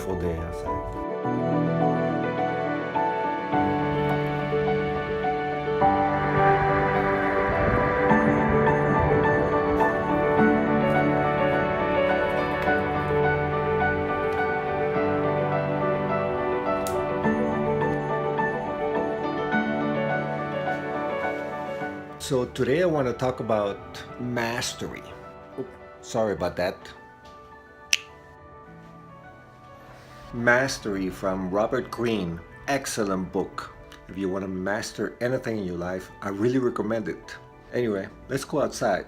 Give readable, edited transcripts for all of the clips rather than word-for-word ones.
beautiful day outside. So today I want to talk about mastery. Sorry about that. Mastery from Robert Greene. Excellent book. If you want to master anything in your life, I really recommend it. Anyway, let's go outside.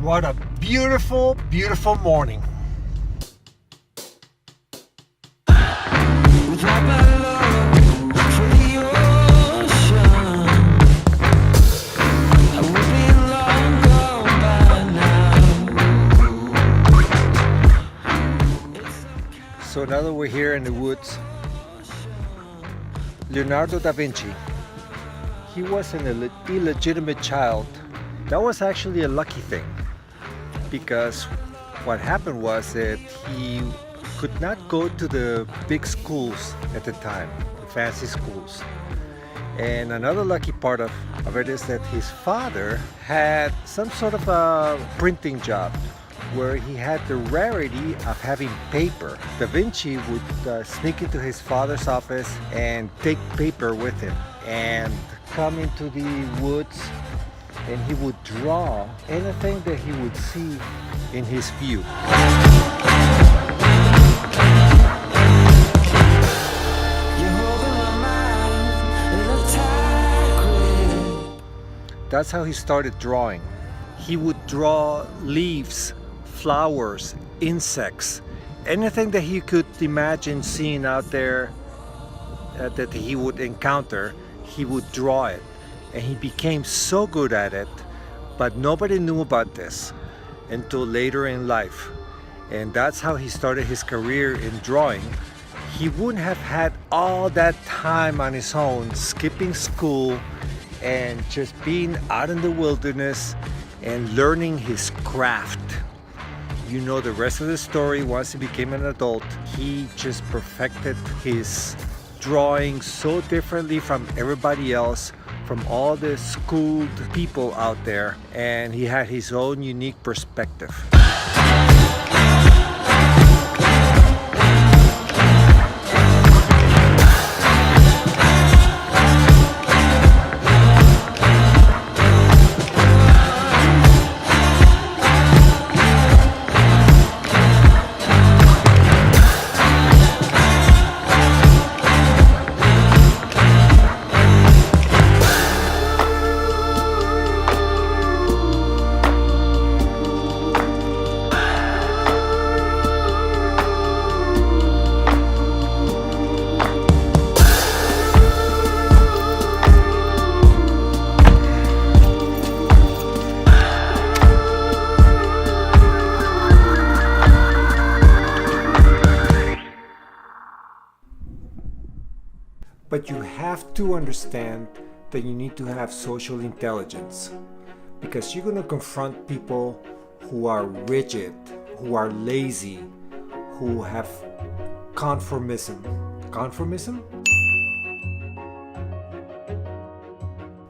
What a beautiful, beautiful morning. So now that we're here in the woods, Leonardo DaVinci, he was an illegitimate child. That was actually a lucky thing, because what happened was that he could not go to the big schools at the time, the fancy schools. And another lucky part of it is that his father had some sort of a printing job where he had the rarity of having paper. Da Vinci would sneak into his father's office and take paper with him and come into the woods, and he would draw anything that he would see in his view. That's how he started drawing. He would draw leaves, flowers, insects, anything that he could imagine seeing out there that he would encounter, he would draw it. And he became so good at it, but nobody knew about this until later in life. And that's how he started his career in drawing. He wouldn't have had all that time on his own, skipping school and just being out in the wilderness and learning his craft. You know the rest of the story. Once he became an adult, he just perfected his drawing so differently from everybody else, from all the schooled people out there, and he had his own unique perspective. But you have to understand that you need to have social intelligence, because you're going to confront people who are rigid, who are lazy, who have conformism. Conformism?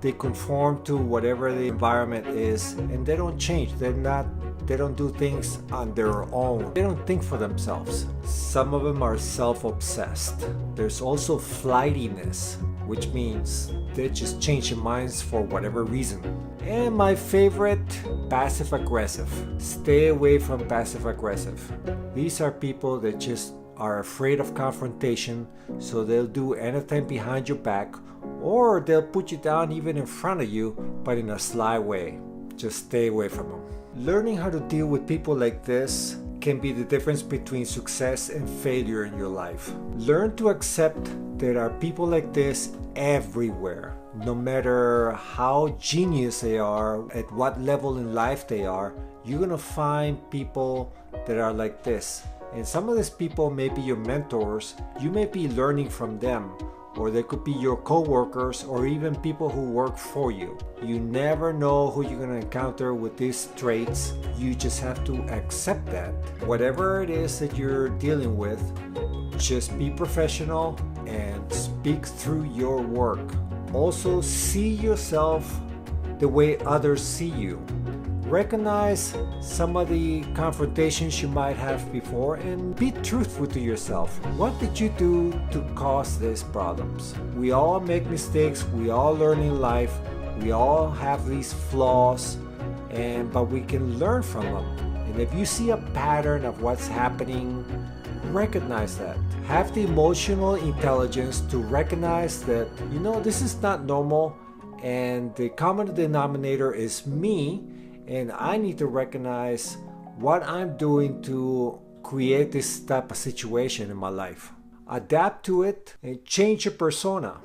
They conform to whatever the environment is, and they don't change. They don't do things on their own. They don't think for themselves. Some of them are self-obsessed. There's also flightiness, which means they just change their minds for whatever reason. And my favorite, passive-aggressive. Stay away from passive-aggressive. These are people that just are afraid of confrontation, so they'll do anything behind your back, or they'll put you down even in front of you, but in a sly way. Just stay away from them. Learning how to deal with people like this can be the difference between success and failure in your life. Learn to accept there are people like this everywhere. no matter how genius they are, at what level in life they are, you're gonna find people that are like this. And some of these people may be your mentors. You may be learning from them, or they could be your co-workers, or even people who work for you. You never know who you're gonna encounter with these traits. You just have to accept that. Whatever it is that you're dealing with, just be professional and speak through your work. Also, see yourself the way others see you. Recognize some of the confrontations you might have before and be truthful to yourself. What did you do to cause these problems? We all make mistakes, we all learn in life, we all have these flaws, but we can learn from them. And if you see a pattern of what's happening, recognize that. Have the emotional intelligence to recognize that, this is not normal, and the common denominator is me, and I need to recognize what I'm doing to create this type of situation in my life. Adapt to it and change your persona.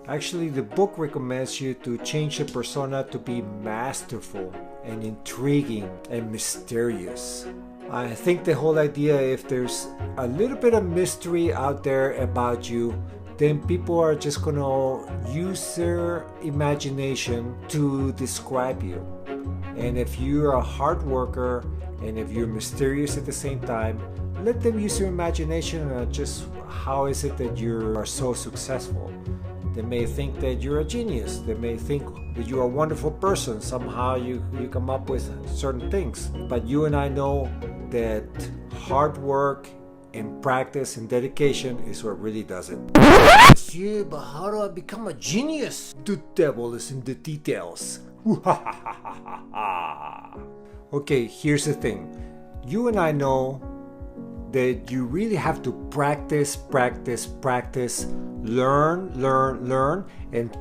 Actually, the book recommends you to change your persona to be masterful and intriguing and mysterious. I think the whole idea, if there's a little bit of mystery out there about you, then people are just gonna use their imagination to describe you. And if you're a hard worker and if you're mysterious at the same time, let them use your imagination on just how is it that you are so successful. They may think that you're a genius. They may think that you're a wonderful person. Somehow you come up with certain things. But you and I know that hard work and practice and dedication is what really does it. Yeah, but how do I become a genius? The devil is in the details. Okay, here's the thing. You and I know that you really have to practice, learn, and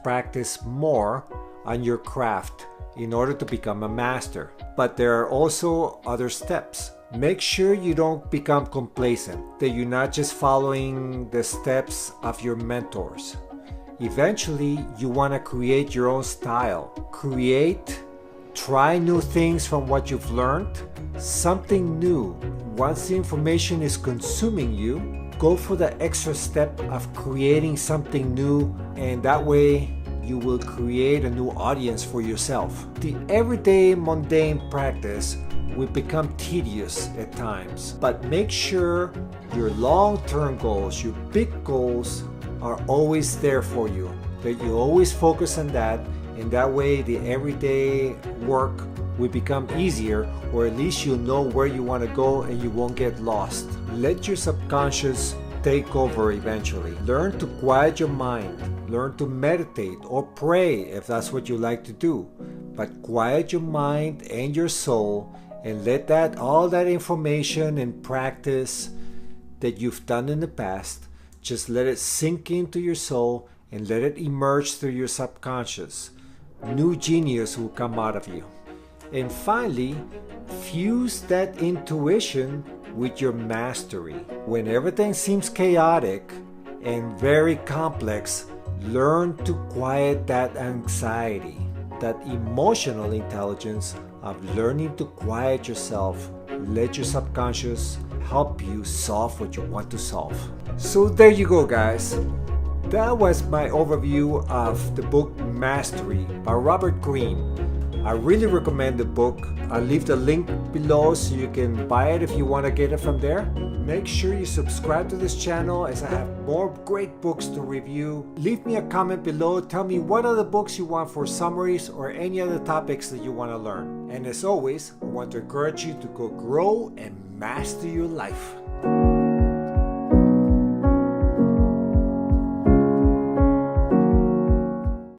practice more on your craft in order to become a master. But there are also other steps. Make sure you don't become complacent, that you're not just following the steps of your mentors. Eventually, you want to create your own style. Try new things from what you've learned, something new. Once the information is consuming you, go for the extra step of creating something new, and that way you will create a new audience for yourself. The everyday mundane practice will become tedious at times, but make sure your long-term goals, your big goals, are always there for you, that you always focus on that, and that way the everyday work will become easier, or at least you'll know where you want to go and you won't get lost. Let your subconscious take over eventually. Learn to quiet your mind. Learn to meditate or pray if that's what you like to do. But quiet your mind and your soul and let all that information and practice that you've done in the past, just let it sink into your soul and let it emerge through your subconscious. New genius will come out of you. And finally, fuse that intuition with your mastery. When everything seems chaotic and very complex, learn to quiet that anxiety, that emotional intelligence of learning to quiet yourself. Let your subconscious help you solve what you want to solve. So there you go, guys. That was my overview of the book Mastery by Robert Greene. I really recommend the book. I'll leave the link below so you can buy it if you want to get it from there. Make sure you subscribe to this channel as I have more great books to review. Leave me a comment below. Tell me what other books you want for summaries or any other topics that you want to learn. And as always, I want to encourage you to go grow and master your life.